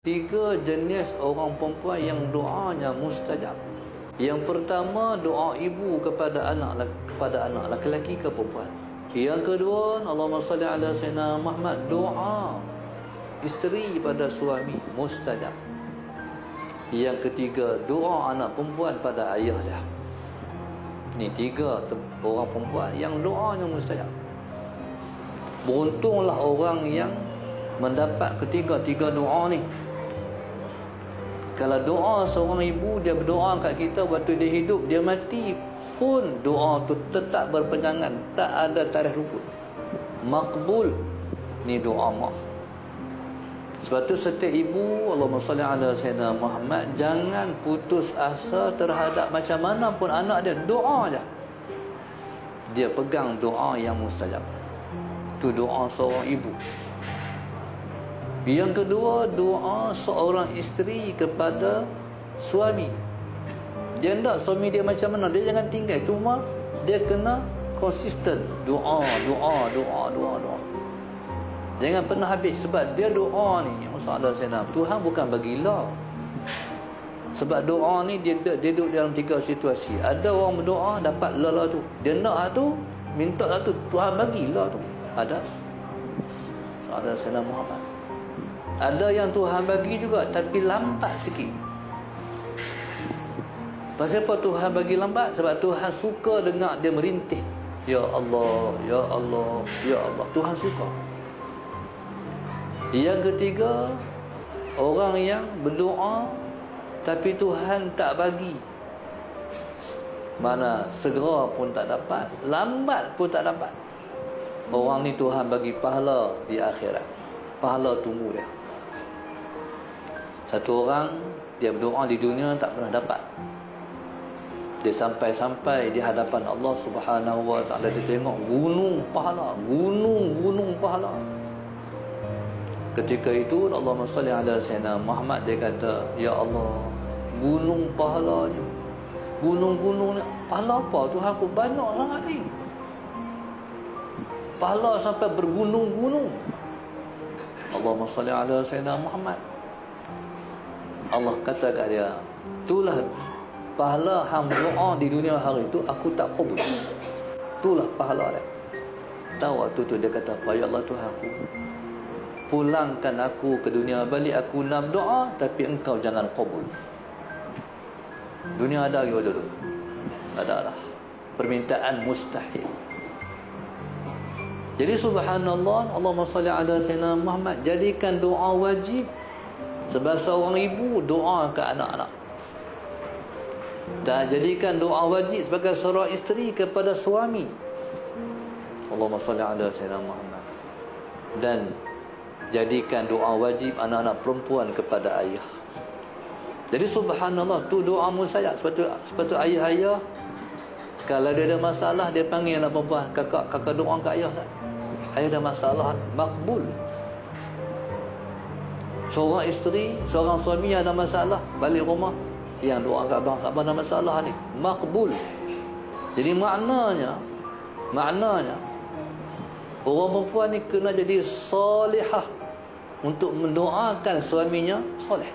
Tiga jenis orang perempuan yang doanya mustajab. Yang pertama, doa ibu kepada anak lelaki ke perempuan. Yang kedua, Allahumma salli ala sayyidina Muhammad, doa isteri pada suami mustajab. Yang ketiga, doa anak perempuan pada ayah dia. Ini tiga orang perempuan yang doanya mustajab. Beruntunglah orang yang mendapat ketiga-tiga doa ni. Kalau doa seorang ibu, dia berdoa kat kita waktu dia hidup, dia mati pun doa tu tetap berpanjangan, tak ada tarikh luput. Makbul. Ni doa mak. Sebab tu setiap ibu, Allahumma salli ala sayyidina Muhammad, jangan putus asa terhadap macam mana pun anak dia, doa je. Dia pegang doa yang mustajab. Tu doa seorang ibu. Yang kedua, doa seorang isteri kepada suami. Dia tak suami dia macam mana, dia jangan tinggal, cuma dia kena konsisten. Doa. Jangan pernah habis. Sebab dia doa ni, masalah saya nak, Tuhan bukan bagilah. Sebab doa ni dia duduk dalam tiga situasi. Ada orang berdoa dapat lah tu, dia nak tu, minta lah tu, Tuhan bagilah tu. Ada Sayyidina Muhammad. Ada yang Tuhan bagi juga tapi lambat sikit. Pasal apa Tuhan bagi lambat? Sebab Tuhan suka dengar dia merintih. Ya Allah, ya Allah, ya Allah. Tuhan suka. Yang ketiga, orang yang berdoa tapi Tuhan tak bagi. Mana segera pun tak dapat, lambat pun tak dapat. Orang ni Tuhan bagi pahala di akhirat. Pahala tunggu dia. Satu orang, dia berdoa di dunia tak pernah dapat. Dia sampai-sampai di hadapan Allah Subhanahu Wa Taala, dia tengok gunung pahala. Ketika itu Allahumma salli ala sayyidina Muhammad, dia kata, ya Allah, gunung pahala ni, gunung-gunung ni, pahala apa? Tuhan aku banyak sangat ni. Pahala sampai bergunung-gunung. Allahumma salli ala sayyidina Muhammad. Allah kata kat dia, itulah pahala hang doa di dunia hari itu aku tak kabul. Itulah pahala dia. Tahu waktu tu dia kata, ya Allah Tuhanku, pulangkan aku ke dunia balik, aku nak doa tapi engkau jangan kabul. Dunia ada lagi waktu tu? Ada lah. Permintaan mustahil. Jadi subhanallah, Allahumma salli ala sayyidina Muhammad, jadikan doa wajib. Sebab seorang ibu doa ke anak-anak. Dan jadikan doa wajib sebagai seorang isteri kepada suami. Allahumma salli ala sayyidina Muhammad. Dan jadikan doa wajib anak-anak perempuan kepada ayah. Jadi subhanallah, tu doa mustajab. Sebab tu ayah-ayah, kalau dia ada masalah, dia panggil anak perempuan, kakak doa ke ayah. Ayah ada masalah, makbul. Seorang isteri, seorang suami ada masalah, balik rumah, yang doa kat abang ada masalah ni, makbul. Jadi maknanya orang perempuan ni kena jadi salihah untuk mendoakan suaminya soleh.